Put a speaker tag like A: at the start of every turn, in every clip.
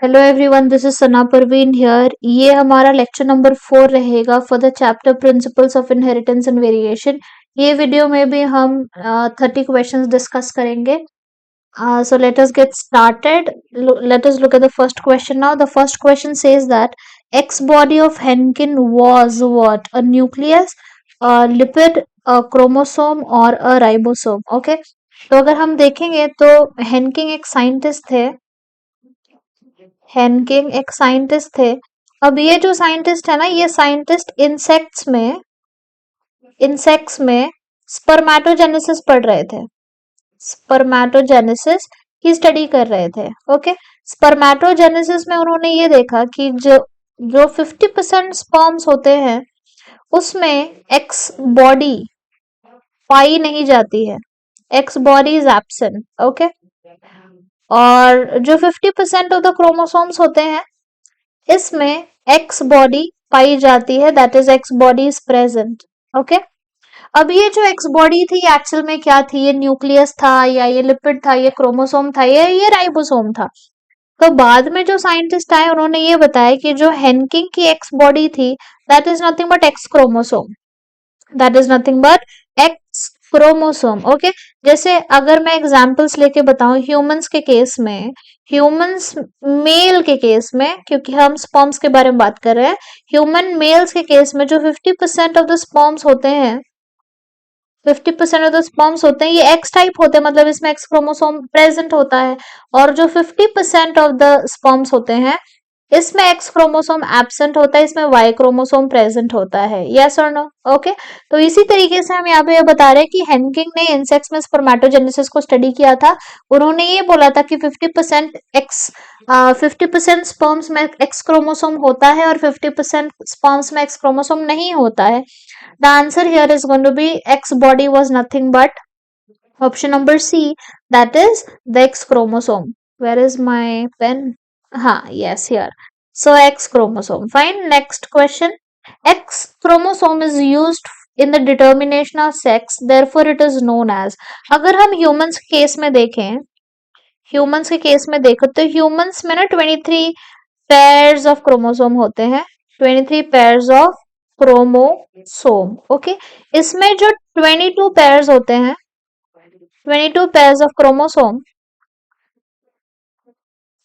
A: Hello everyone, this is Sana Parveen here. ये हमारा lecture number 4 रहेगा for the chapter principles of inheritance and variation. ये video में भी हम 30 क्वेश्चंस डिस्कस करेंगे। So let us get started. Let us look at the first question now. The first question says that X body of Henkin was what? A nucleus, a lipid, a chromosome or a ribosome. Okay. तो अगर हम देखेंगे तो हेनकिंग एक scientist थे। हेनकिंग एक scientist थे। अब ये जो साइंटिस्ट है ना, ये साइंटिस्ट इंसेक्ट्स में स्पर्मेटोजेनेसिस पढ़ रहे थे। स्पर्मेटोजेनेसिस की स्टडी कर रहे थे। ओके, स्पर्मेटोजेनेसिस में उन्होंने ये देखा कि जो 50% स्पर्म्स होते हैं उसमें एक्स बॉडी पाई नहीं जाती है। X body is absent. Okay, और जो 50% ऑफ द क्रोमोसोम्स होते हैं इसमें एक्स बॉडी पाई जाती है, that is x body is present. Okay, अब ये जो एक्स बॉडी थी ये एक्चुअल में क्या थी? ये न्यूक्लियस था या ये लिपिड था, ये क्रोमोसोम था या ये राइबोसोम था? तो बाद में जो साइंटिस्ट आए उन्होंने ये बताया कि जो हेनकिंग की एक्स बॉडी थी that is nothing but x chromosome, that is nothing but x chromosome. Okay, जैसे अगर मैं एग्जांपल्स लेके बताऊं ह्यूमंस के केस में, ह्यूमंस मेल के केस में, क्योंकि हम स्पर्म्स के बारे में बात कर रहे हैं, ह्यूमन मेल्स के केस में जो 50% ऑफ द स्पर्म्स होते हैं, 50% ऑफ द स्पर्म्स होते हैं ये एक्स टाइप होते हैं, मतलब इसमें एक्स क्रोमोसोम प्रेजेंट होता है। और जो 50% ऑफ द स्पर्म्स होते हैं इसमें एक्स क्रोमोसोम एब्सेंट होता है, इसमें वाई क्रोमोसोम प्रेजेंट होता है। यस और नो? ओके, तो इसी तरीके से हम यहाँ पे ये बता रहे हैं कि हेनकिंग ने इंसेक्ट्स में स्पर्मेटोजेनेसिस को स्टडी किया था। उन्होंने ये बोला था कि 50% स्पर्म्स में एक्स क्रोमोसोम होता है और 50% स्पर्म्स में एक्स क्रोमोसोम नहीं होता है। The answer here is going to be X body was nothing but option number C, that is the X chromosome. Where is my pen? हाँ, yes, here. So X chromosome. Fine. Next question. X chromosome is used in the determination of sex. Therefore, it is known as. अगर हम humans के case में देखें, humans के case में देखो तो ह्यूमंस में ना 23 पेयर्स ऑफ क्रोमोसोम होते हैं। 23 पेयर्स ऑफ क्रोमोसोम। ओके, इसमें जो 22 पेयर्स होते हैं, 22 पेयर्स ऑफ क्रोमोसोम,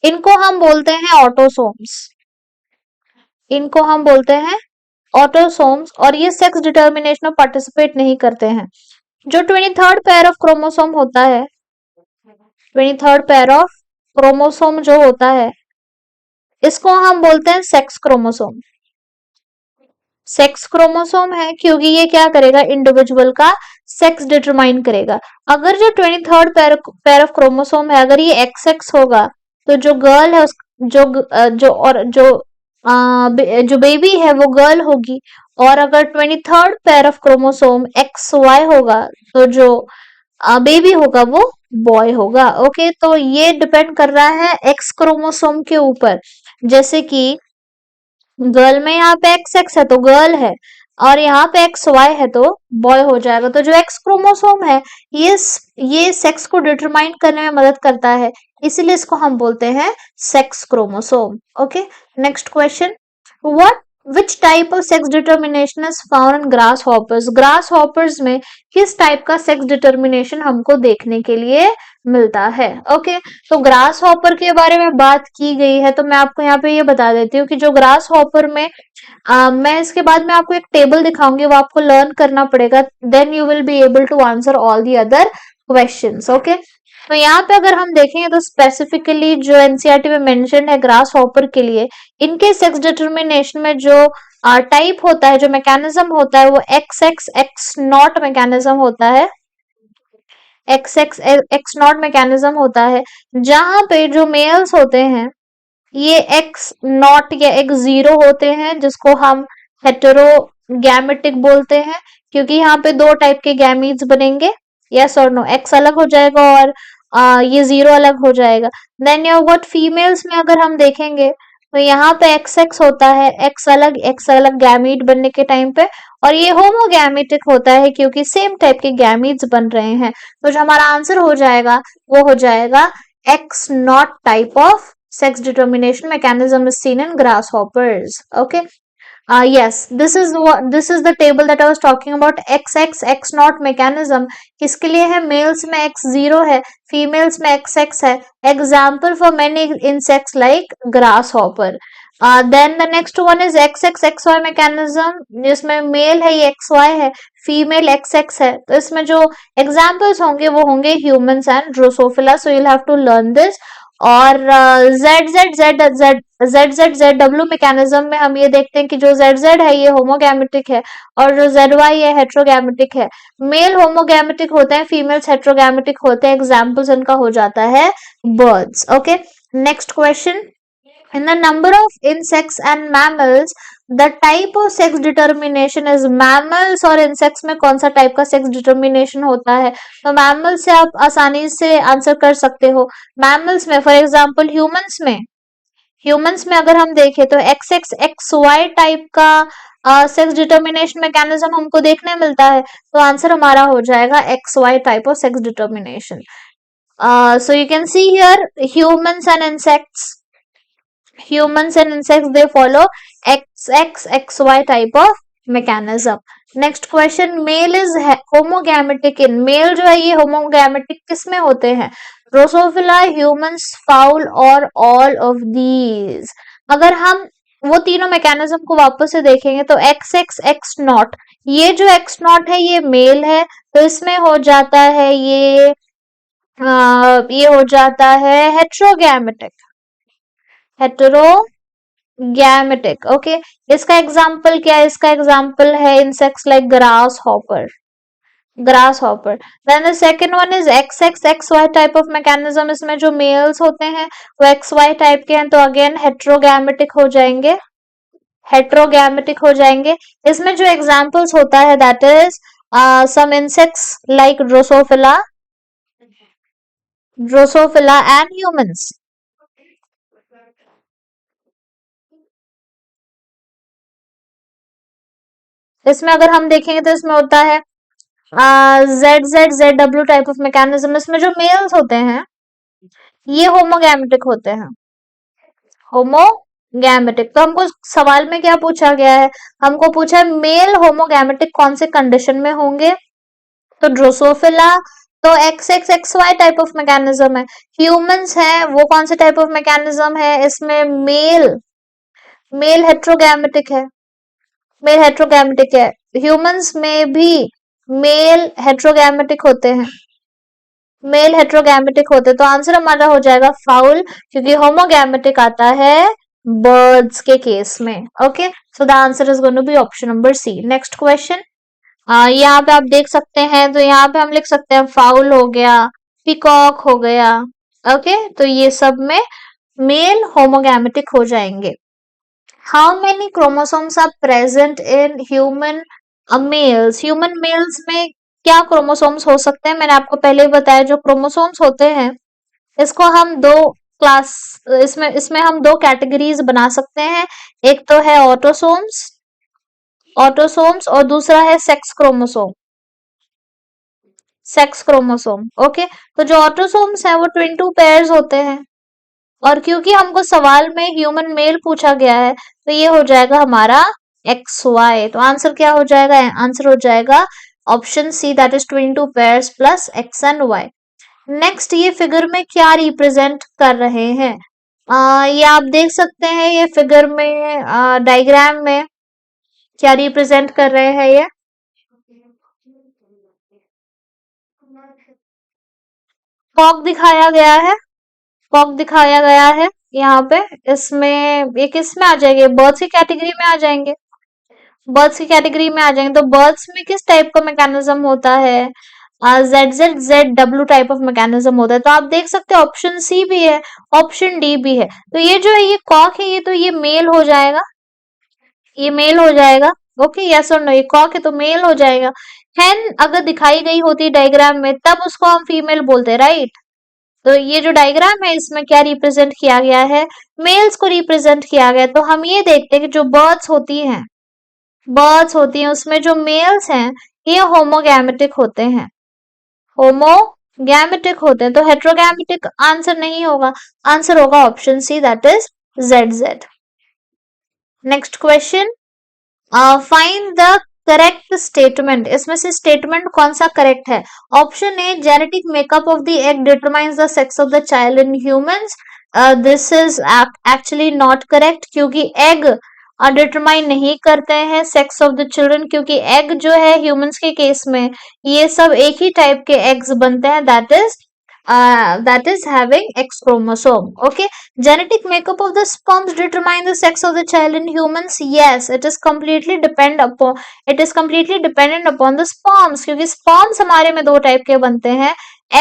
A: इनको हम बोलते हैं ऑटोसोम्स। इनको हम बोलते हैं ऑटोसोम्स, और ये सेक्स डिटर्मिनेशन में पार्टिसिपेट नहीं करते हैं। जो 23rd पेयर ऑफ क्रोमोसोम होता है, 23rd पेयर ऑफ क्रोमोसोम जो होता है इसको हम बोलते हैं सेक्स क्रोमोसोम। सेक्स क्रोमोसोम है क्योंकि ये क्या करेगा? इंडिविजुअल का सेक्स डिटरमाइन करेगा। अगर जो 23rd पेयर ऑफ क्रोमोसोम है अगर ये XX होगा तो जो गर्ल है जो बेबी है वो गर्ल होगी। और अगर 23rd pair of chromosome XY होगा तो जो बेबी होगा वो बॉय होगा। ओके, तो ये डिपेंड कर रहा है एक्स क्रोमोसोम के ऊपर। जैसे कि गर्ल में यहाँ पे XX है तो गर्ल है, और यहाँ पे XY है तो बॉय हो जाएगा। तो जो एक्स क्रोमोसोम है ये सेक्स को डिटरमाइन करने में मदद करता है, इसीलिए इसको हम बोलते हैं sex chromosome. Okay, next question, which type of sex determination is found in grass hoppers? Grass hoppers में किस टाइप का सेक्स डिटर्मिनेशन हमको देखने के लिए मिलता है? ओके, तो ग्रास हॉपर के बारे में बात की गई है तो मैं आपको यहाँ पे ये बता देती हूँ कि जो ग्रास हॉपर में मैं इसके बाद में आपको एक टेबल दिखाऊंगी, वो आपको लर्न करना पड़ेगा, then you will be able to answer all the other questions. Okay, तो यहाँ पे अगर हम देखेंगे तो स्पेसिफिकली जो एनसीईआरटी में मेंशन है ग्रास हॉपर के लिए, इनके सेक्स डिटर्मिनेशन में जो टाइप होता है, जो मैकेनिज्म होता है वो एक्स नॉट मैकेनिज्म होता है। एक्स नॉट मैकेनिज्म होता है, जहां पे जो मेल्स होते हैं ये एक्स नॉट या एक्स जीरो होते हैं, जिसको हम हेटेरोगैमेटिक बोलते हैं, क्योंकि यहाँ पे दो टाइप के गैमीट्स बनेंगे। यस और नो? एक्स अलग हो जाएगा और ये जीरो अलग हो जाएगा। देन यू गॉट फीमेल्स में अगर हम देखेंगे तो यहाँ पे एक्स होता है, एक्स अलग गैमीट बनने के टाइम पे, और ये होमोगैमेटिक होता है क्योंकि सेम टाइप के गैमीट्स बन रहे हैं। तो जो हमारा आंसर हो जाएगा वो हो जाएगा X not type of sex determination mechanism is seen in grasshoppers. Okay. Yes, this is the table that I was talking about. X naught mechanism किसके लिए है? मेल्स में X0 है, फीमेल्स में XX है. Example for many insects like grasshopper. Then the next one is XY mechanism, जिसमें mail है ये XY है, फीमेल XX है. तो इसमें जो एग्जाम्पल्स होंगे वो होंगे humans and Drosophila. So you'll have to learn this. और ZZZW मैकेनिज्म में हम ये देखते हैं कि जो ZZ है ये होमोगैमेटिक है और जो ZY है हेट्रोगैमेटिक है. मेल होमोगैमेटिक होते हैं, फीमेल्स हेट्रोगैमेटिक होते हैं. एग्जाम्पल्स इनका हो जाता है birds. Okay, next question. In the number of insects and mammals, the type of sex determination is mammals. और insects में कौन सा टाइप का sex determination होता है? तो mammals से आप आसानी से आंसर कर सकते हो. mammals में फॉर एग्जाम्पल ह्यूमंस में अगर हम देखें तो XY टाइप का सेक्स डिटर्मिनेशन मैकेनिज्म हमको देखने मिलता है. तो आंसर हमारा हो जाएगा XY type of sex determination. So you can see here humans and insects they follow XY type of mechanism. Next question, male is homogametic in. male जो है ये homogametic किस में होते हैं? ड्रोसोफिला, ह्यूमंस, फाउल और ऑल ऑफ दीज. अगर हम वो तीनों मैकेनिज्म को वापस से देखेंगे तो X नॉट, ये जो X नॉट है ये मेल है, तो इसमें हो जाता है ये हो जाता है हेटेरोगैमेटिक. ओके, इसका एग्जाम्पल क्या है? इसका एग्जाम्पल है insects like grasshopper. Then the second one is XY type of mechanism. इसमें जो मेल्स होते हैं वो XY टाइप के हैं, तो अगेन हेट्रोगैमेटिक हो जाएंगे. इसमें जो एग्जाम्पल्स होता है that is some insects like drosophila and humans. इसमें अगर हम देखेंगे तो इसमें होता है ZZW टाइप ऑफ मैकेनिज्म. इसमें जो मेल्स होते हैं ये होमोगैमेटिक होते हैं, होमोगैमेटिक. तो हमको सवाल में क्या पूछा गया है? हमको पूछा है मेल होमोगैमेटिक कौन से कंडीशन में होंगे? तो ड्रोसोफिला तो XY टाइप ऑफ मैकेनिज्म है. ह्यूमंस है वो कौन से टाइप ऑफ मैकेनिज्म है? इसमें मेल हेट्रोगैमेटिक है. ह्यूमंस में भी मेल हेट्रोगैमेटिक होते हैं. तो आंसर हमारा हो जाएगा फाउल, क्योंकि होमोगैमेटिक आता है बर्ड्स के केस में. Okay, so the answer is going to be option number C. Next question, यहाँ पे आप देख सकते हैं, तो यहाँ पे हम लिख सकते हैं फाउल हो गया, पिकॉक हो गया. ओके, तो ये सब में मेल होमोगैमेटिक हो जाएंगे. How many chromosomes are present in human males? Human males में क्या क्रोमोसोम्स हो सकते हैं? मैंने आपको पहले ही बताया, जो क्रोमोसोम्स होते हैं इसको हम इसमें हम दो कैटेगरीज बना सकते हैं. एक तो है ऑटोसोम्स और दूसरा है सेक्स क्रोमोसोम. ओके, तो जो ऑटोसोम्स है वो ट्विन टू पेयर्स होते हैं, और क्योंकि हमको सवाल में ह्यूमन मेल पूछा गया है तो ये हो जाएगा हमारा XY. तो आंसर क्या हो जाएगा? आंसर हो जाएगा option C, that is twenty two pairs plus X and Y. Next, ये फिगर में क्या रिप्रेजेंट कर रहे हैं? ये आप देख सकते हैं, ये फिगर में डायग्राम में क्या रिप्रेजेंट कर रहे हैं? ये कॉक दिखाया गया है यहाँ पे. इसमें ये किस में आ जाएंगे? बर्ड्स की कैटेगरी में आ जाएंगे. तो बर्ड्स में किस टाइप का मैकेनिज्म होता है? ZZZW टाइप ऑफ मैकेनिज्म होता है. तो आप देख सकते हैं ऑप्शन सी भी है, ऑप्शन डी भी है. तो ये जो है ये कॉक है, ये मेल हो जाएगा. ओके, यस और नो, ये कॉक है तो मेल हो जाएगा. हेन अगर दिखाई गई होती डायग्राम में तब उसको हम फीमेल बोलते, राइट? तो ये जो डायग्राम है इसमें क्या रिप्रेजेंट किया गया है? मेल्स को रिप्रेजेंट किया गया. तो हम ये देखते हैं कि जो बर्ड्स होती हैं उसमें जो मेल्स हैं ये होमोगैमेटिक होते हैं. गैमेटिक होते हैं, तो हेट्रोगैमेटिक आंसर नहीं होगा, आंसर होगा option C, that is ZZ। Next question, find the correct statement, इसमें से स्टेटमेंट कौन सा करेक्ट है? Option A, genetic makeup of the egg determines the sex of the child in humans. This is actually not correct, क्योंकि egg determine नहीं करते हैं sex of the children, क्योंकि एग जो है ह्यूमंस के केस में ये सब एक ही टाइप के एग्स बनते हैं, that is having X chromosome. Okay, genetic makeup of the sperms determine the sex of the child in humans. Yes, it is completely dependent upon the sperms, क्योंकि sperms हमारे में दो टाइप के बनते हैं,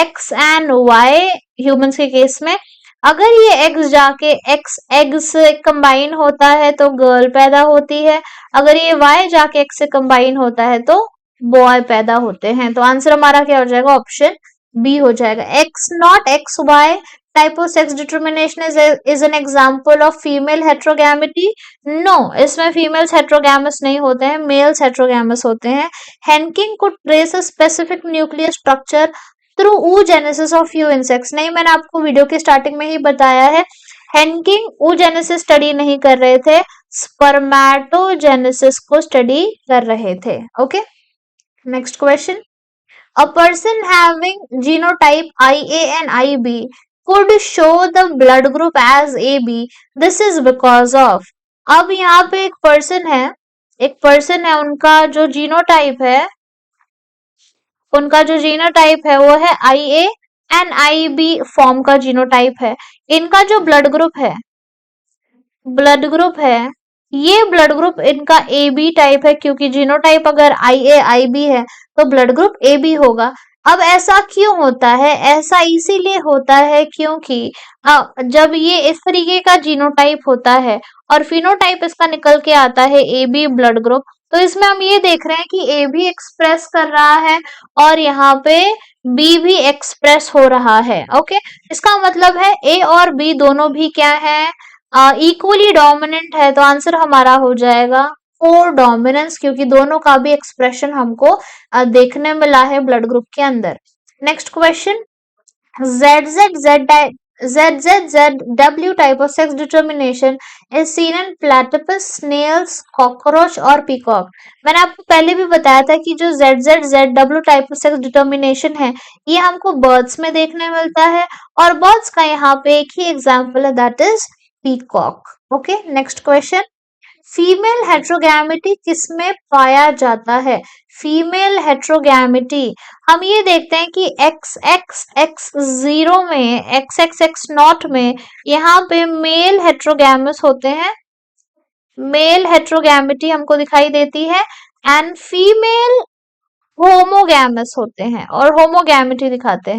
A: X and Y humans के case में। अगर ये एग्स जाके एक्स एग से कंबाइन होता है तो गर्ल पैदा होती है, अगर ये वाई जाके एक्स से कंबाइन होता है तो बॉय पैदा होते हैं। तो आंसर हमारा क्या हो जाएगा? ऑप्शन बी हो जाएगा। X not X Y type of sex determination is an example of female heterogamety. No, इसमें फीमेल्स हेट्रोगैमस नहीं होते हैं, मेल्स हेट्रोगैमस होते हैं। Henking could trace a specific nuclear structure through oogenesis of few insects। नहीं, मैंने आपको video की स्टार्टिंग में ही बताया है, हेनकिंग oogenesis स्टडी नहीं कर रहे थे, स्पर्मेटोजेनेसिस को स्टडी कर रहे थे। Okay, next question, a person having genotype IA and IB could show the blood group as AB. This is because of। अब यहाँ पे एक पर्सन है, उनका जो जीनोटाइप है वो है IA एंड IB फॉर्म का जीनोटाइप है। इनका जो ब्लड ग्रुप है, ये ब्लड ग्रुप इनका AB टाइप है, क्योंकि जीनोटाइप अगर IA IB है तो ब्लड ग्रुप AB होगा। अब ऐसा क्यों होता है? ऐसा इसीलिए होता है क्योंकि जब ये इस तरीके का जीनोटाइप होता है और फिनोटाइप इसका निकल के आता है AB ब्लड ग्रुप, तो इसमें हम ये देख रहे हैं कि A भी एक्सप्रेस कर रहा है और यहाँ पे B भी एक्सप्रेस हो रहा है। ओके, इसका मतलब है A और B दोनों भी क्या है? इक्वली डोमिनेंट है। तो आंसर हमारा हो जाएगा फोर डोमिनेंस, क्योंकि दोनों का भी एक्सप्रेशन हमको देखने मिला है ब्लड ग्रुप के अंदर। Next question, ZZZW type of sex determination is seen in platypus, snails, cockroach और peacock। मैंने आपको पहले भी बताया था कि जो ZZZW type of sex determination है ये हमको बर्ड्स में देखने मिलता है, और बर्ड्स का यहाँ पे एक ही एग्जाम्पल है, that is peacock. Okay, next question, female heterogamety किसमें पाया जाता है? फीमेल हेट्रोगैमिटी हम ये देखते हैं कि XX0 में, XXX0 में यहाँ पे मेल हेट्रोगैमस होते हैं, मेल हेट्रोगैमिटी हमको दिखाई देती है, एंड फीमेल होमोगैमस होते हैं और होमोगैमिटी दिखाते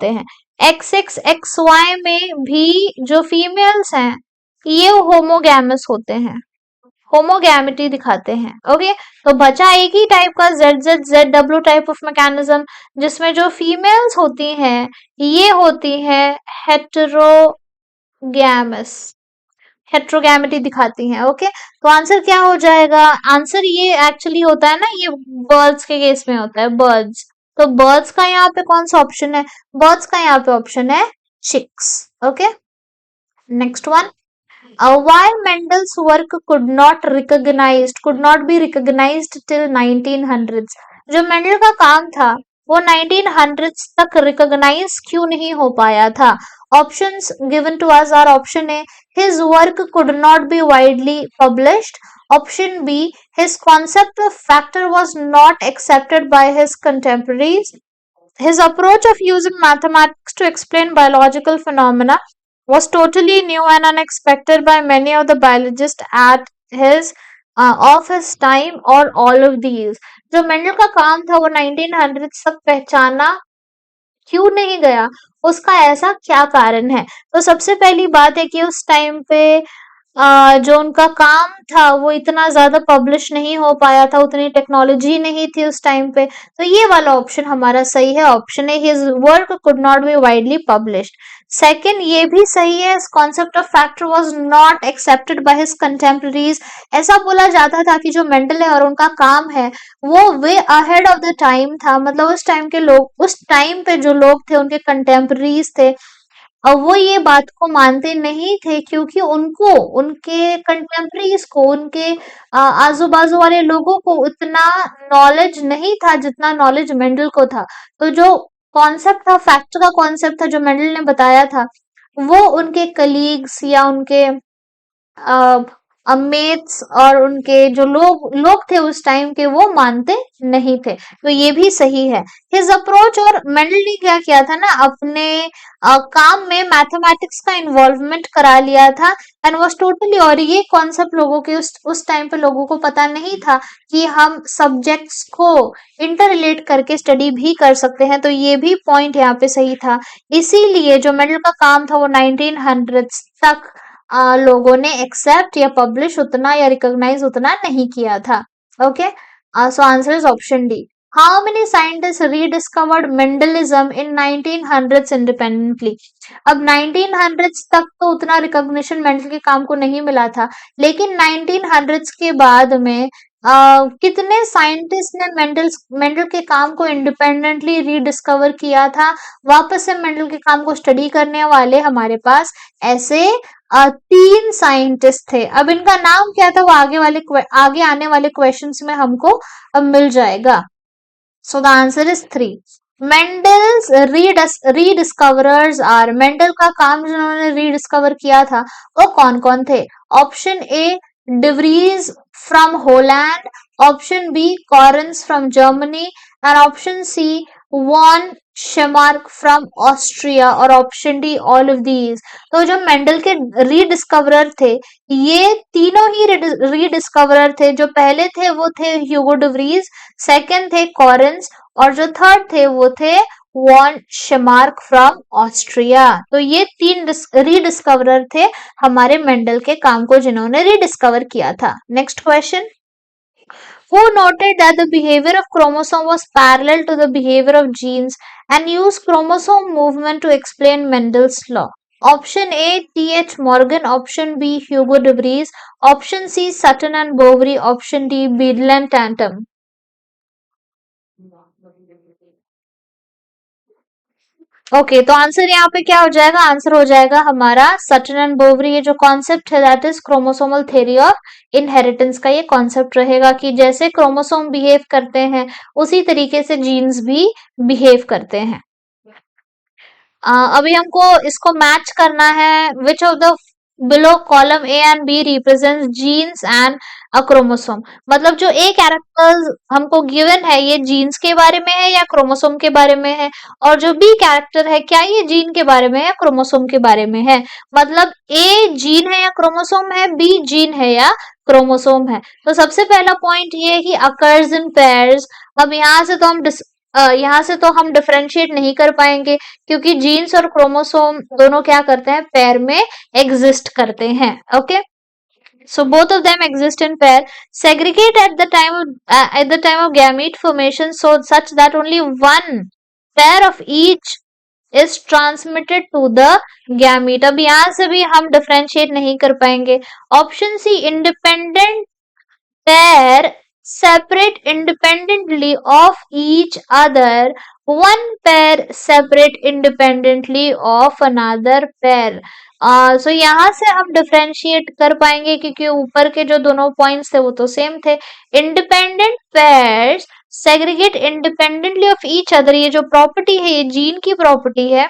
A: हैं। XXXY में भी जो फीमेल्स हैं ये होमोगैमस होते हैं, होमोगैमिटी दिखाते हैं। ओके, तो बचा एक ही टाइप का ZZZW टाइप ऑफ मैकेनिज्म, जिसमें जो फीमेल्स होती हैं ये होती है हेट्रोगैमिटी दिखाती हैं। ओके, तो आंसर क्या हो जाएगा? आंसर ये एक्चुअली होता है ना, ये बर्ड्स के केस में होता है, बर्ड्स। तो बर्ड्स का यहाँ पे कौन सा ऑप्शन है? बर्ड्स का यहाँ पे ऑप्शन है chicks. Okay, next one, why Mendel's work could not be recognized till 1900s। जो मेंडल का काम था वो 1900s तक रिकॉग्नाइज क्यों नहीं हो पाया था? Options given to us are, option A, his work could not be widely published, option B, his concept of factor was not accepted by his contemporaries, his approach of using mathematics to explain biological phenomena was totally new and unexpected by many of the biologists at his of his time, or all of these। जो Mendel का काम था वो 1900 तक पहचाना क्यों नहीं गया, उसका ऐसा क्या कारण है? तो सबसे पहली बात है कि उस टाइम पे जो उनका काम था वो इतना ज्यादा पब्लिश नहीं हो पाया था, उतनी टेक्नोलॉजी नहीं थी उस टाइम पे। तो ये वाला ऑप्शन हमारा सही है, ऑप्शन है his work could not be widely published. Second ये भी सही है, concept of factor was not accepted by his contemporaries. ऐसा बोला जाता था कि जो मेंडल है और उनका काम है वो way ahead of the time था, मतलब उस टाइम के लोग, उस टाइम पे जो लोग थे उनके कंटेम्पररीज थे, और वो ये बात को मानते नहीं थे क्योंकि उनको, उनके कंटेम्पररीज को, उनके आजू बाजू वाले लोगों को उतना नॉलेज नहीं था जितना नॉलेज मेंडल को था। तो जो कॉन्सेप्ट था, फैक्ट का कॉन्सेप्ट था जो मेंडल ने बताया था, वो उनके कलीग्स या उनके मेट्स और उनके जो लोग लोग थे उस टाइम के, वो मानते नहीं थे। तो ये भी सही है। हिज अप्रोच, और मेंडल ने क्या किया था ना, अपने काम में मैथमेटिक्स का इन्वॉल्वमेंट करा लिया था, एंड वाज टोटली, और ये कॉन्सेप्ट लोगों के उस टाइम पे लोगों को पता नहीं था कि हम सब्जेक्ट्स को इंटर रिलेट करके स्टडी भी कर सकते हैं। तो ये भी पॉइंट यहाँ पे सही था। इसीलिए जो मेंडल का काम था वो 1900 तक लोगों ने एक्सेप्ट या पब्लिश उतना या रिकॉग्नाइज उतना नहीं किया था। Okay, so answer is option D. How many scientist rediscovered Mendelism in 1900s independently? अब 1900s तक तो उतना रिकॉग्निशन मेंडल के काम को नहीं मिला था, लेकिन 1900s के बाद में कितने साइंटिस्ट ने मेंडल मेंडल के काम को इंडिपेंडेंटली रीडिस्कवर किया था, वापस से मेंडल के काम को स्टडी करने वाले हमारे पास ऐसे 3 साइंटिस्ट थे। अब इनका नाम क्या था वो आगे आने वाले क्वेश्चंस में हमको अब मिल जाएगा। So the answer is 3। Mendel's rediscoverers are, Mendel का काम जिन्होंने रीडिस्कवर किया था वो कौन कौन थे? Option A de Vries from Holland, option B Correns from Germany, and option C von Tschermak from Austria, और option D all of these. तो जो मेंडल के रीडिस्कवरर थे, ये तीनों ही रीडिस्कवरर थे। जो पहले थे वो थे ह्यूगो डिवरीज, सेकंड थे कॉरेंस, और जो थर्ड थे वो थे वॉन शेमार्क फ्रॉम ऑस्ट्रिया। तो ये 3 रीडिस्कवरर थे हमारे मेंडल के काम को जिन्होंने रीडिस्कवर किया था। Next question, who noted that the behavior of chromosome was parallel to the behavior of genes and used chromosome movement to explain Mendel's law? Option A T.H. Morgan, option B Hugo de Vries, option C Sutton and Boveri, option D Beadle and Tantum. Okay, तो answer यहाँ पे क्या हो जाएगा? Answer हो जाएगा हमारा Sutton and Boveri. ये जो कॉन्सेप्ट है that is chromosomal theory of inheritance का ये कॉन्सेप्ट रहेगा कि जैसे क्रोमोसोम बिहेव करते हैं उसी तरीके से जीन्स भी बिहेव करते हैं। अभी हमको इसको मैच करना है। Which of the below column A and B represents genes and a chromosome? मतलब जो ए कैरेक्टर्स हमको गिवन है ये जीन्स के बारे में है या क्रोमोसोम के बारे में है, और जो बी कैरेक्टर है क्या ये जीन के बारे में है या क्रोमोसोम के बारे में है? मतलब ए जीन है या क्रोमोसोम है, बी जीन है या क्रोमोसोम है। तो सबसे पहला पॉइंट ये है कि अकर्स इन पेयर्स। अब यहाँ से तो हम डिफरेंशिएट नहीं कर पाएंगे क्योंकि जीन्स और क्रोमोसोम दोनों क्या करते हैं? पेयर में एग्जिस्ट करते हैं। Okay, so both of them exist in pair, segregate at the time of gamete formation, so such that only one pair of each is transmitted to the gamete। अब यहाँ से भी हम डिफरेंशिएट नहीं कर पाएंगे। Option C independent pair separate independently of each other, one pair separate independently of another pair। सो यहाँ से हम डिफरेंशिएट कर पाएंगे क्योंकि ऊपर के जो दोनों पॉइंट्स थे वो तो सेम थे। Independent pairs segregate independently of each other, ये जो प्रॉपर्टी है ये जीन की प्रॉपर्टी है,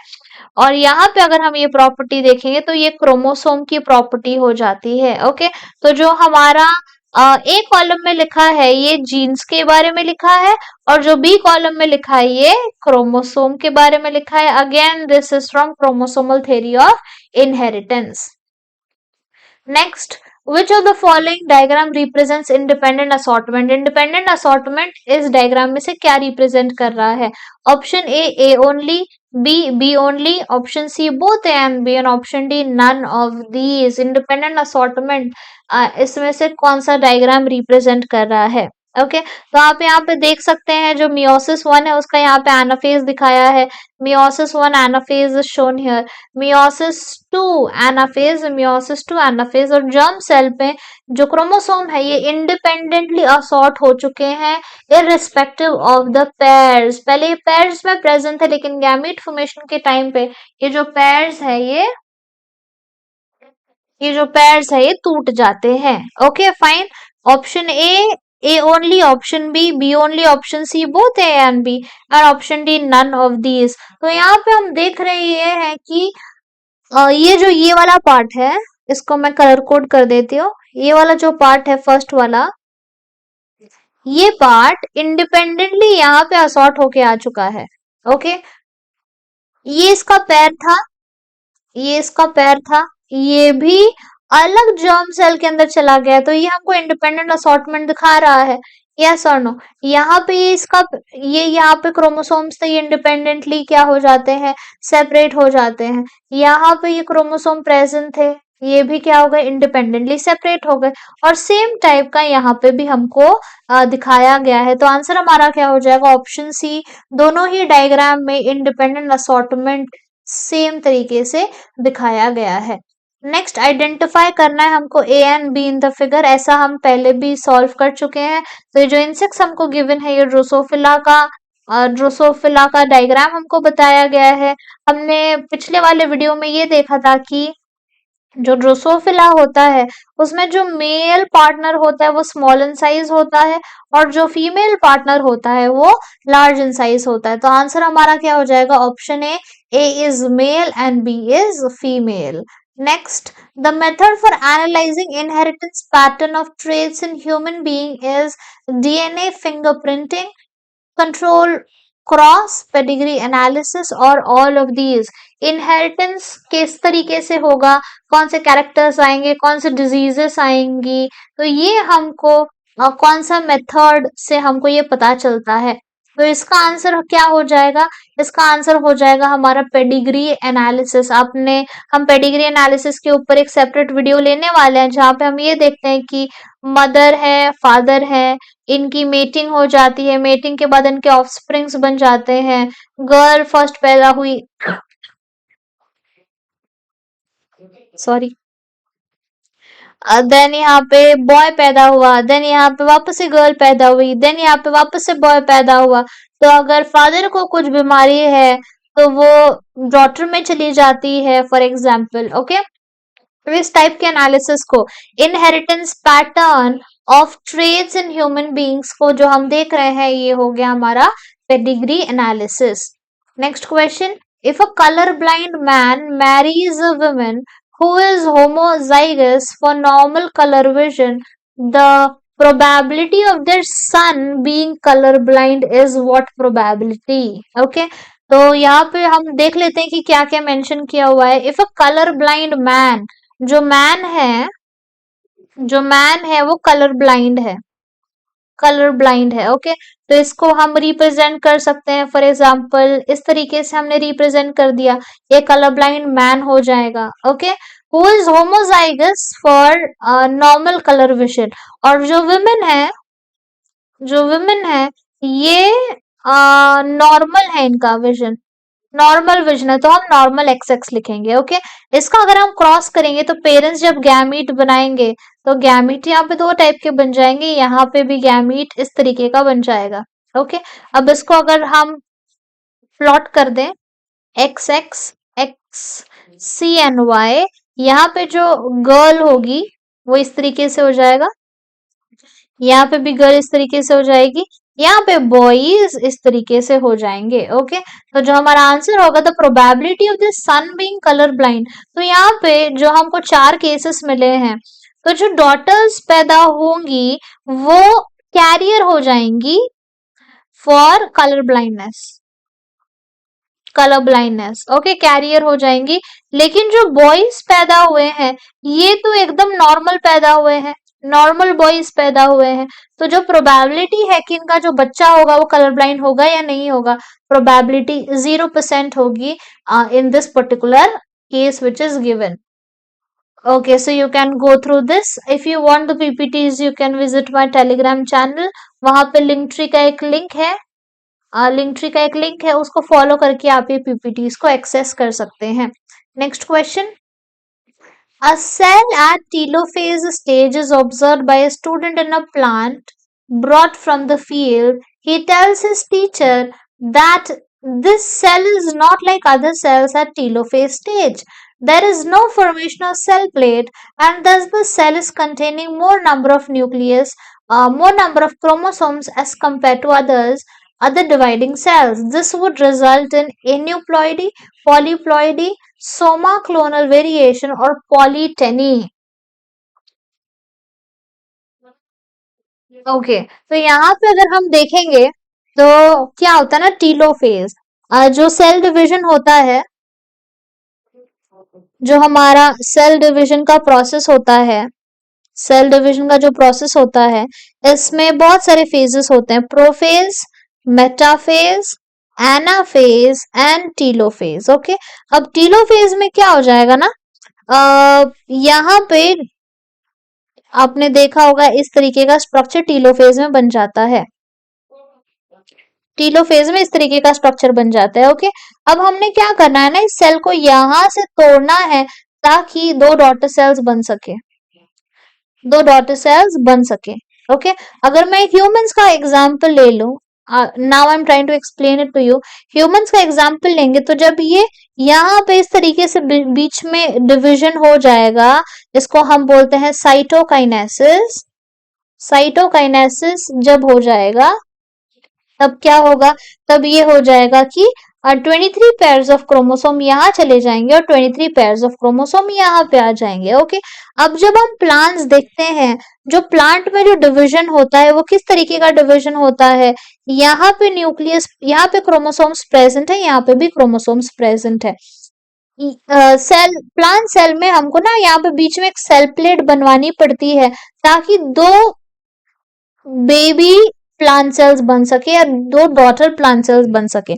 A: और यहाँ पे अगर हम ये प्रॉपर्टी देखेंगे तो ये क्रोमोसोम की प्रॉपर्टी हो जाती है। ओके, तो जो हमारा ए कॉलम में लिखा है ये जीन्स के बारे में लिखा है, और जो बी कॉलम में लिखा है ये क्रोमोसोम के बारे में लिखा है। Again this is from chromosomal theory of inheritance. Next, Which of the following diagram represents independent assortment? Independent assortment इस diagram में से क्या represent कर रहा है? Option A only, B only, option C both A and B, and option D none of these. Independent assortment इसमें से कौन सा diagram represent कर रहा है? ओके तो आप यहाँ पे देख सकते हैं जो मियोसिस 1 है उसका यहाँ पे एनाफेज दिखाया है. Meiosis 1 anaphase is shown here. Meiosis 2 anaphase, meiosis 2 anaphase. और जर्म सेल पे जो क्रोमोसोम है ये इंडिपेंडेंटली असॉर्ट हो चुके हैं इररिस्पेक्टिव ऑफ द पेयर्स. पहले ये पेयर्स में प्रेजेंट थे लेकिन गैमीट फॉर्मेशन के टाइम पे ये जो पेयर्स है ये जो पेयर्स है ये टूट जाते हैं. Okay fine. Option A only, option B only, option C both A and B, और option D none of these. तो यहाँ पे हम देख रहे ये हैं कि ये जो ये वाला पार्ट है इसको मैं कलर कोड कर देती हूँ. ये वाला जो पार्ट है फर्स्ट वाला, ये पार्ट इंडिपेंडेंटली यहाँ पे असॉर्ट होके आ चुका है. ओके ये इसका पैर था, ये इसका पैर था, ये भी अलग जर्म सेल के अंदर चला गया तो ये हमको इंडिपेंडेंट असॉर्टमेंट दिखा रहा है. यस और नो. यहाँ पे ये इसका ये यहाँ पे क्रोमोसोम्स थे ये इंडिपेंडेंटली क्या हो जाते हैं, सेपरेट हो जाते हैं. यहाँ पे ये क्रोमोसोम प्रेजेंट थे ये भी क्या हो गए, इंडिपेंडेंटली सेपरेट हो गए. और सेम टाइप का यहाँ पे भी हमको दिखाया गया है. तो आंसर हमारा क्या हो जाएगा, ऑप्शन सी. दोनों ही डायग्राम में इंडिपेंडेंट असॉर्टमेंट सेम तरीके से दिखाया गया है. नेक्स्ट आइडेंटिफाई करना है हमको ए and be in the figure. ऐसा हम पहले भी सॉल्व कर चुके हैं. तो ये जो इंसेक्ट्स हमको गिवन है ये ड्रोसोफिला का डायग्राम हमको बताया गया है. हमने पिछले वाले वीडियो में ये देखा था कि जो ड्रोसोफिला होता है उसमें जो मेल पार्टनर होता है वो स्मॉल इन साइज होता है और जो फीमेल पार्टनर होता है वो लार्ज इन साइज होता है. तो आंसर हमारा क्या हो जाएगा, option A is male and B is female. Next, the method for analyzing inheritance pattern of traits in human being is DNA fingerprinting, control cross, pedigree analysis और all of these. Inheritance किस तरीके से होगा, कौन से characters आएंगे, कौन से डिजीजेस आएंगी, तो ये हमको कौन सा मेथड से हमको ये पता चलता है. तो इसका आंसर क्या हो जाएगा, इसका आंसर हो जाएगा हमारा पेडिग्री एनालिसिस. हम पेडिग्री एनालिसिस के ऊपर एक सेपरेट वीडियो लेने वाले हैं जहाँ पे हम ये देखते हैं कि मदर है, फादर है, इनकी मेटिंग हो जाती है, मेटिंग के बाद इनके ऑफस्प्रिंग्स बन जाते हैं. गर्ल फर्स्ट पैदा हुई, सॉरी, देन यहाँ पे बॉय पैदा हुआ, देन यहाँ पे वापस से गर्ल पैदा हुई, देन यहाँ पे वापस से बॉय पैदा हुआ. तो अगर फादर को कुछ बीमारी है तो वो डॉटर में चली जाती है फॉर एग्जाम्पल. ओके इस टाइप के एनालिसिस को inheritance pattern of traits in human beings को जो हम देख रहे हैं ये हो गया हमारा pedigree analysis. Next question, if a colour blind man Mary's a woman who is homozygous for normal color vision, the probability of their son being colorblind is what probability? Okay, तो यहाँ पे हम देख लेते हैं कि क्या क्या मेंशन किया हुआ है. If a colour blind man, जो मैन है वो कलर ब्लाइंड है, कलर ब्लाइंड है. ओके तो इसको हम रिप्रेजेंट कर सकते हैं. फॉर एग्जाम्पल इस तरीके से हमने रिप्रेजेंट कर दिया, ये कलर ब्लाइंड मैन हो जाएगा. Okay who is homozygous for normal colour vision. और जो वुमेन है ये नॉर्मल है, इनका विजन नॉर्मल विजन है तो हम नॉर्मल एक्स लिखेंगे. ओके इसका अगर हम क्रॉस करेंगे तो पेरेंट्स जब गैमीट बनाएंगे तो गैमीट यहाँ पे दो टाइप के बन जाएंगे, यहाँ पे भी गैमीट इस तरीके का बन जाएगा. ओके अब इसको अगर हम प्लॉट कर दें एक्स सी एन वाई, यहाँ पे जो गर्ल होगी वो इस तरीके से हो जाएगा, यहाँ पे भी गर्ल इस तरीके से हो जाएगी, यहाँ पे बॉयज इस तरीके से हो जाएंगे. ओके तो जो हमारा आंसर होगा the probability of the son being colour blind. तो यहाँ पे जो हमको 4 केसेस मिले हैं तो जो डॉटर्स पैदा होंगी वो कैरियर हो जाएंगी for colour blindness. Colour blindness, okay, carrier हो जाएंगी। लेकिन जो बॉयज पैदा हुए हैं ये तो एकदम नॉर्मल पैदा हुए हैं, नॉर्मल बॉयज पैदा हुए हैं, तो जो प्रोबेबिलिटी है कि इनका जो बच्चा होगा वो कलर ब्लाइंड होगा या नहीं होगा, प्रोबेबिलिटी 0% होगी in this particular case which is given. Okay, so you can go through this. If you want the PPTs, you can visit my Telegram channel. वहां पे लिंक ट्री का एक लिंक है, उसको फॉलो करके आप ये PPTs को एक्सेस कर सकते हैं। Next question, a cell at telophase stage is observed by a student in a plant brought from the field. He tells his teacher that this cell is not like other cells at telophase stage. There is no formation of cell plate, and thus the cell is containing more number of nucleus, more number of chromosomes as compared to other dividing cells. This would result in aneuploidy, polyploidy, soma clonal variation और polyteny. Okay, तो यहाँ पे अगर हम देखेंगे तो क्या होता है ना, टीलोफेज, जो सेल डिवीजन होता है, जो हमारा सेल डिवीजन का प्रोसेस होता है, सेल डिवीजन का जो प्रोसेस होता है, इसमें बहुत सारे फेजेस होते हैं, prophase, metaphase, anaphase and telophase. Okay, अब टीलोफेज में क्या हो जाएगा ना, यहाँ पे आपने देखा होगा इस तरीके का स्ट्रक्चर टीलोफेज में बन जाता है, टीलोफेज में इस तरीके का स्ट्रक्चर बन जाता है। ओके, अब हमने क्या करना है ना, इस सेल को यहां से तोड़ना है ताकि दो डॉटर सेल्स बन सके, दो डॉटर सेल्स बन सके। ओके, अगर मैं ह्यूमंस का एग्जांपल ले लूं, now I am trying to explain it to you, humans का एग्जांपल लेंगे तो जब ये यहाँ पे इस तरीके से बीच में डिवीजन हो जाएगा, इसको हम बोलते हैं साइटोकाइनेसिस। साइटोकाइनेसिस जब हो जाएगा तब क्या होगा, तब ये हो जाएगा कि 23 पेयर्स ऑफ क्रोमोसोम यहाँ चले जाएंगे और 23 पेयर्स ऑफ क्रोमोसोम यहाँ पे आ जाएंगे। ओके, अब जब हम प्लांट्स देखते हैं, जो प्लांट में जो डिवीजन होता है वो किस तरीके का डिवीजन होता है, यहाँ पे न्यूक्लियस, यहाँ पे क्रोमोसोम्स प्रेजेंट है, यहाँ पे भी क्रोमोसोम्स प्रेजेंट है। सेल, प्लांट सेल में हमको ना यहाँ पे बीच में एक सेल प्लेट बनवानी पड़ती है ताकि दो बेबी प्लांट सेल्स बन सके या दो डॉटर प्लांट सेल्स बन सके।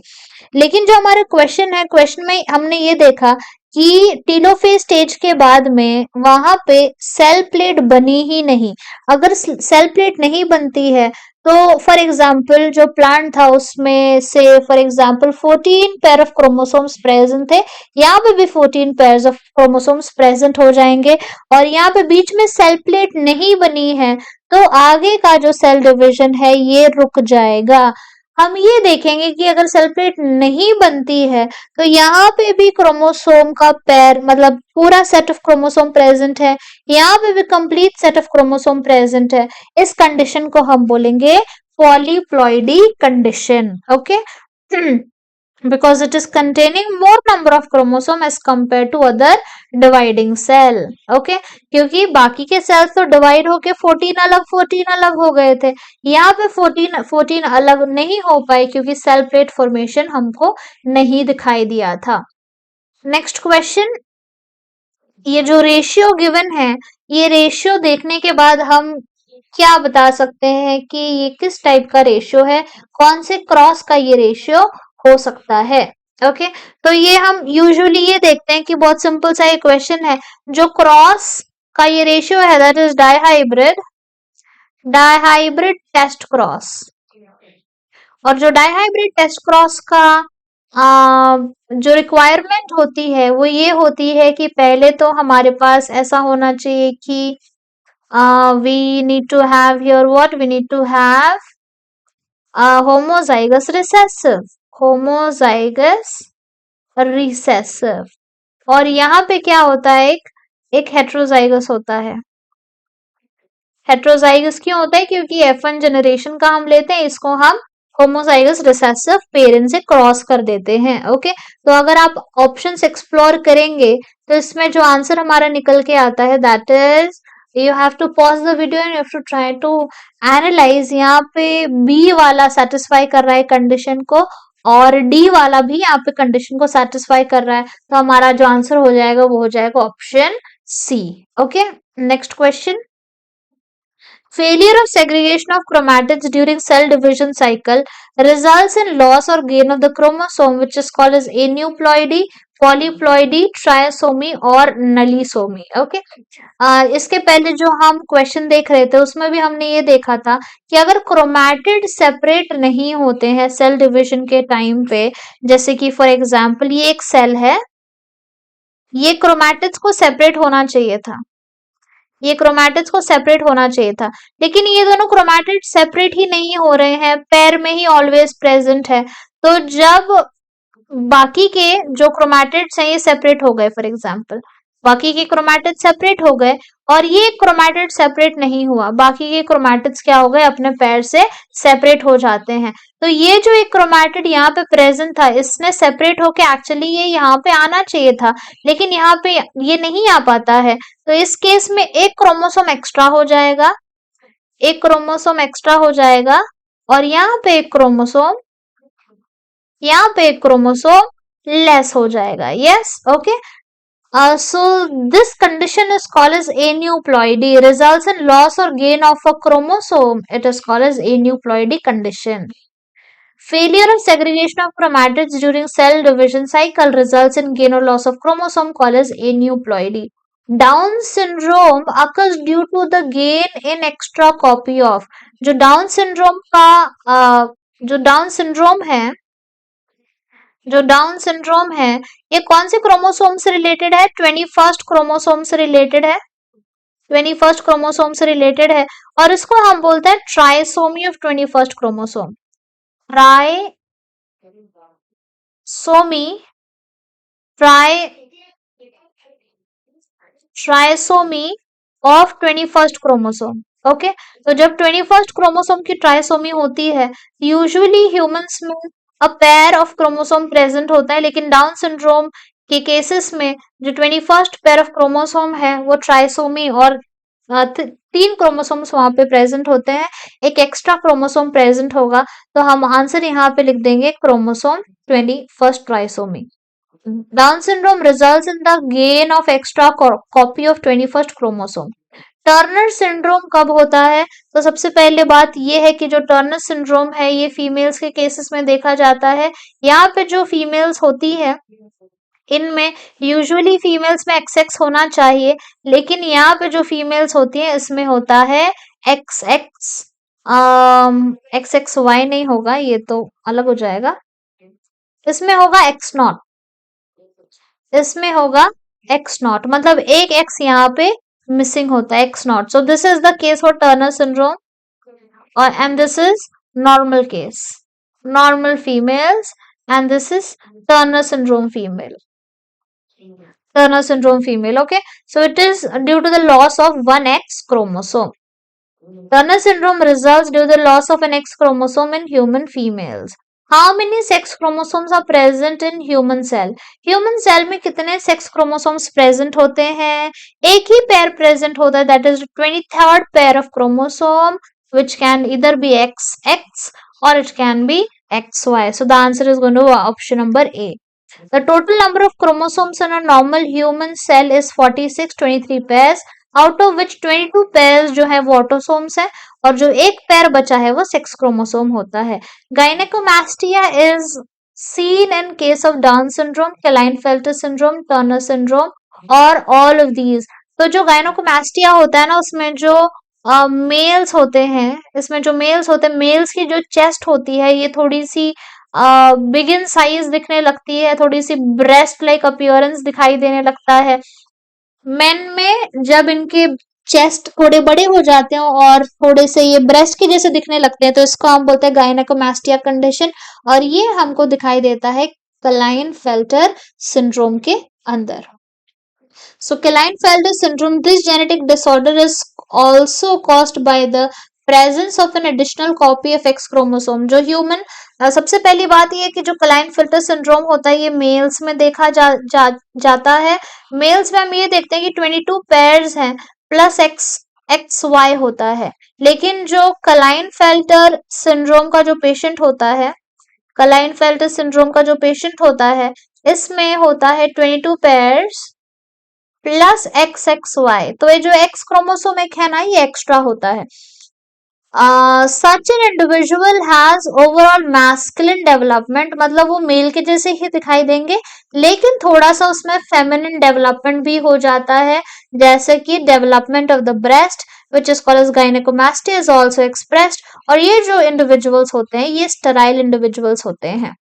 A: लेकिन जो हमारा क्वेश्चन है, क्वेश्चन में हमने ये देखा कि टीलोफेज स्टेज के बाद में वहां पे सेल प्लेट बनी ही नहीं। अगर सेल प्लेट नहीं बनती है तो फॉर एग्जांपल जो प्लांट था उसमें से for example 14 pair of chromosomes present थे, यहाँ पे भी 14 पेयर्स ऑफ क्रोमोसोम्स प्रेजेंट हो जाएंगे, और यहाँ पे बीच में सेल प्लेट नहीं बनी है तो आगे का जो सेल डिवीजन है ये रुक जाएगा। हम ये देखेंगे कि अगर सेल प्लेट नहीं बनती है तो यहाँ पे भी क्रोमोसोम का पेयर, मतलब पूरा सेट ऑफ क्रोमोसोम प्रेजेंट है, यहाँ पे भी complete set of chromosome present है। इस कंडीशन को हम बोलेंगे polyploidy condition. Okay, because it is containing more number of chromosome as compared to other dividing cell. okay, क्योंकि बाकी के सेल्स तो डिवाइड होके 14 अलग हो गए थे, यहाँ पे 14 अलग नहीं हो पाए क्योंकि सेल प्लेट फॉर्मेशन हमको नहीं दिखाई दिया था। नेक्स्ट क्वेश्चन, ये जो रेशियो गिवन है, ये रेशियो देखने के बाद हम क्या बता सकते हैं कि ये किस टाइप का रेशियो है, कौन से क्रॉस का ये रेशियो हो सकता है। ओके, तो ये हम यूजुअली ये देखते हैं कि बहुत सिंपल सा ये क्वेश्चन है, जो क्रॉस का ये रेशियो है that is dihybrid test cross. और जो डाइहाइब्रिड टेस्ट क्रॉस का जो रिक्वायरमेंट होती है वो ये होती है कि पहले तो हमारे पास ऐसा होना चाहिए कि we need to have here what, we need to have homozygous recessive, homozygous recessive, और यहाँ पे क्या होता है, एक हेट्रोजाइगस होता है। हेट्रोजाइगस क्यों होता है, क्योंकि F1 जनरेशन का हम लेते हैं, इसको हम होमोजाइगस रिसेसिव पेरेंट से क्रॉस कर देते हैं। ओके, तो अगर आप ऑप्शंस एक्सप्लोर करेंगे तो इसमें जो आंसर हमारा निकल के आता है that is, you have to pause the video and you have to try to analyze यहाँ पे बी वाला सेटिस्फाई कर रहा है कंडीशन को, और डी वाला भी यहाँ पे कंडीशन को सेटिस्फाई कर रहा है, तो हमारा जो आंसर हो जाएगा वो हो जाएगा option C. Okay, next question. Failure of segregation of chromatids during cell division cycle results in loss or gain of the chromosome, which is called as aneuploidy, polyploidy, trisomy और नलीसोमी। ओके, इसके पहले जो हम question देख रहे थे उसमें भी हमने ये देखा था कि अगर क्रोमैटिड सेपरेट नहीं होते हैं सेल डिवीजन के टाइम पे, जैसे कि फॉर एग्जांपल ये एक सेल है, ये क्रोमैटिड्स को सेपरेट होना चाहिए था, ये क्रोमैटिड्स को सेपरेट होना चाहिए था, लेकिन ये दोनों क्रोमैटिड सेपरेट ही नहीं हो रहे हैं, पेयर में ही ऑलवेज प्रेजेंट है। तो जब बाकी के जो क्रोमैटिड्स हैं ये सेपरेट हो गए, फॉर एग्जांपल बाकी के क्रोमैटिड सेपरेट हो गए और ये क्रोमैटिड सेपरेट नहीं हुआ, बाकी के क्रोमैटिड्स क्या हो गए, अपने पैर से सेपरेट हो जाते हैं। तो ये जो एक क्रोमैटिड यहाँ पे प्रेजेंट था, इसने सेपरेट होके एक्चुअली ये यहाँ पे आना चाहिए था, लेकिन यहाँ पे ये नहीं आ पाता है। तो इस केस में एक क्रोमोसोम एक्स्ट्रा हो जाएगा, एक क्रोमोसोम एक्स्ट्रा हो जाएगा और यहाँ पे एक क्रोमोसोम, यहाँ पे एक क्रोमोसोम लेस हो जाएगा। Yes, okay. So this condition is called as aneuploidy, results in loss or gain of a chromosome. It is called as aneuploidy condition. Failure of segregation of chromatids during cell division cycle results in gain or loss of chromosome called as aneuploidy. Down syndrome occurs due to the gain in extra copy of, जो down syndrome का जो down syndrome है, जो down syndrome है ये कौन से chromosome से रिलेटेड है, 21st क्रोमोसोम से रिलेटेड है, 21st क्रोमोसोम से रिलेटेड है और इसको हम बोलते हैं trisomy of 21st chromosome. Trisomy, trisomy of 21st chromosome. Okay, तो जब 21st क्रोमोसोम की ट्राइसोमी होती है, यूजुअली ह्यूमंस में a pair of chromosome present होता है, लेकिन डाउन सिंड्रोम के केसेस में जो 21st पेयर ऑफ क्रोमोसोम है वो ट्राइसोमी और 3 क्रोमोसोम्स वहां पे प्रेजेंट होते हैं, एक एक्स्ट्रा क्रोमोसोम प्रेजेंट होगा, तो हम आंसर यहाँ पे लिख देंगे chromosome 21st trisomy. Down syndrome results in the gain of extra copy of 21st chromosome. Turner syndrome कब होता है, तो सबसे पहले बात यह है कि जो टर्नर सिंड्रोम है ये फीमेल्स के केसेस में देखा जाता है। यहाँ पे जो फीमेल्स होती है इनमें यूजुअली फीमेल्स में XX होना चाहिए, लेकिन यहाँ पे जो फीमेल्स होती है इसमें होता है XX, XXY नहीं होगा, ये तो अलग हो जाएगा, इसमें होगा X0, इसमें होगा X0, मतलब एक X यहाँ पे मिसिंग होता है, X0। So this is the case for Turner syndrome और and this is normal case, normal females, and this is Turner syndrome female, Turner syndrome female. Okay, so it is due to the loss of one X chromosome. Turner syndrome results due to the loss of an X chromosome in human females. How many sex chromosomes are present in human cell? Human cell में कितने sex chromosomes present होते हैं? एक ही pair present होता है, that is 23rd pair of chromosome, which can either be XX or it can be XY. So the answer is going to be option number A. The total number of chromosomes in a normal human cell is 46, 23 pairs, out of which 22 pairs जो है वो autosomes है और जो एक pair बचा है वो सेक्स क्रोमोसोम होता है। गायनेकोमास्टिया is seen in case of Down syndrome, Klinefelter syndrome, Turner syndrome और all of these। तो जो गायनेकोमास्टिया होता है ना उसमें जो मेल्स होते हैं, इसमें जो मेल्स होते हैं, मेल्स की जो चेस्ट होती है ये थोड़ी सी बिग इन साइज दिखने लगती है, थोड़ी सी ब्रेस्ट लाइक अपीयरेंस दिखाई देने लगता है। मेन में जब इनके चेस्ट थोड़े बड़े हो जाते हैं और थोड़े से ये ब्रेस्ट के जैसे दिखने लगते हैं तो इसको हम बोलते हैं गायनेकोमास्टिया कंडीशन और ये हमको दिखाई देता है क्लाइनफेल्टर सिंड्रोम के अंदर। So Klinefelter syndrome, this genetic disorder is also caused by the presence of an additional copy of X chromosome। जो ह्यूमन सबसे पहली बात ये है कि जो क्लाइनफेल्टर सिंड्रोम होता है ये मेल्स में देखा जाता है। मेल्स में हम ये देखते हैं कि 22 पेयर्स हैं प्लस XY होता है, लेकिन जो क्लाइनफेल्टर सिंड्रोम का जो पेशेंट होता है क्लाइनफेल्टर सिंड्रोम का जो पेशेंट होता है, इसमें होता है 22 pairs plus X X Y. तो ये जो एक्स क्रोमोसोम एक है ना, ये एक्स्ट्रा होता है। Such an individual has overall masculine development, मतलब वो मेल के जैसे ही दिखाई देंगे, लेकिन थोड़ा सा उसमें फेमिनिन डेवलपमेंट भी हो जाता है, जैसे कि development of the breast which is called as gynaecomastia is also expressed. और ये जो इंडिविजुअल्स होते हैं, ये स्टेराइल इंडिविजुअल्स होते हैं।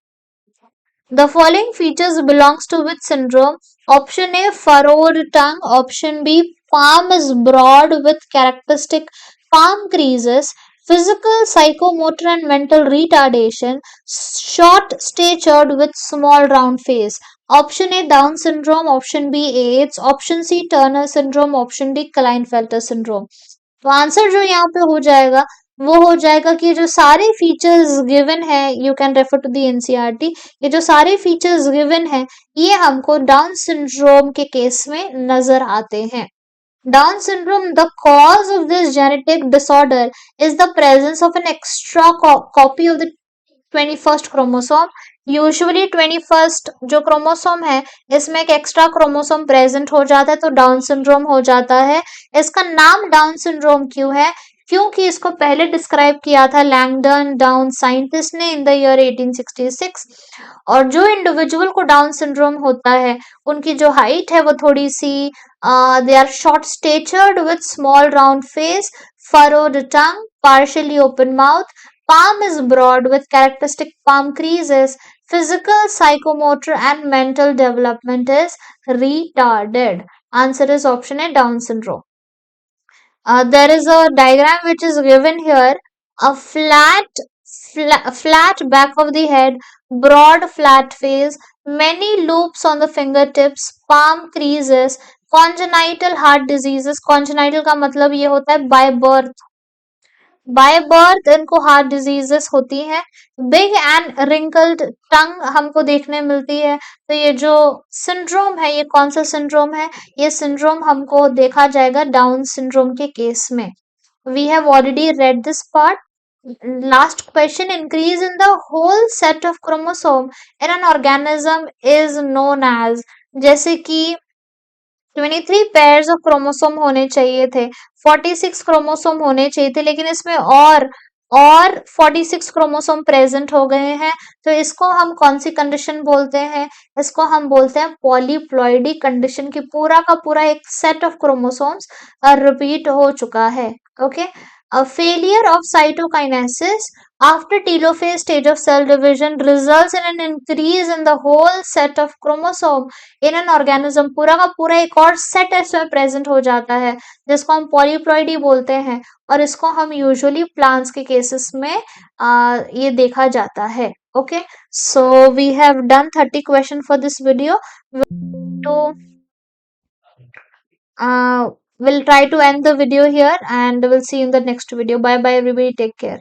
A: The following features belongs to which syndrome? Option A, furrowed tongue. Option B, palm is broad with characteristic palm creases. Physical, psychomotor and mental retardation. Short statured with small round face. Option A, Down syndrome. Option B, AIDS. Option C, Turner syndrome. Option D, Klinefelter syndrome. तो answer जो यहाँ पे हो जाएगा वो हो जाएगा कि जो सारे फीचर्स गिवन है, you can refer to the NCERT, ये जो सारे फीचर्स गिवन है ये हमको डाउन सिंड्रोम के केस में नजर आते हैं। Down syndrome, the cause of this genetic disorder is the presence of an extra copy of the 21st chromosome. Usually 21st जो क्रोमोसोम है इसमें एक एक्स्ट्रा क्रोमोसोम प्रेजेंट हो जाता है, तो डाउन सिंड्रोम हो जाता है। इसका नाम डाउन सिंड्रोम क्यों है? क्योंकि इसको पहले डिस्क्राइब किया था लैंगडन डाउन साइंटिस्ट ने इन द ईयर 1866। और जो इंडिविजुअल को डाउन सिंड्रोम होता है उनकी जो हाइट है वो थोड़ी सी, they are short statured with small round face, furrowed tongue, partially open mouth, palm is broad with characteristic palm creases, physical, psychomotor and mental development is retarded. Answer is option A, Down syndrome. There is a diagram which is given here. A flat back of the head, broad flat face, many loops on the fingertips, palm creases, congenital heart diseases. Congenital का मतलब ये होता है by birth इनको heart diseases होती हैं। Big and wrinkled टंग हमको देखने मिलती है। तो ये जो सिंड्रोम है ये कौन सा सिंड्रोम है? ये सिंड्रोम हमको देखा जाएगा डाउन सिंड्रोम के केस में। We have already read this part. Last question, increase in the whole set of chromosome in an organism is known as, जैसे कि 23 पेयर्स ऑफ क्रोमोसोम होने चाहिए थे, 46 क्रोमोसोम होने चाहिए थे, लेकिन इसमें और 46 क्रोमोसोम प्रेजेंट हो गए हैं। तो इसको हम कौन सी कंडीशन बोलते हैं? इसको हम बोलते हैं पॉलीप्लॉइडी कंडीशन, की पूरा का पूरा एक सेट ऑफ क्रोमोसोम्स रिपीट हो चुका है। Okay, a failure of cytokinesis after telophase stage of cell division results in an increase in the whole set of chromosome in an organism। पूरा का पूरा एक और सेट इसमें प्रेजेंट हो जाता है जिसको हम पॉलीप्लॉइडी बोलते हैं, और इसको हम यूजुअली प्लांट्स के केसेस में ये देखा जाता है। Okay, so we have done 30 question for this video. तो we'll try to end the video here and we'll see you in the next video. Bye bye everybody, take care.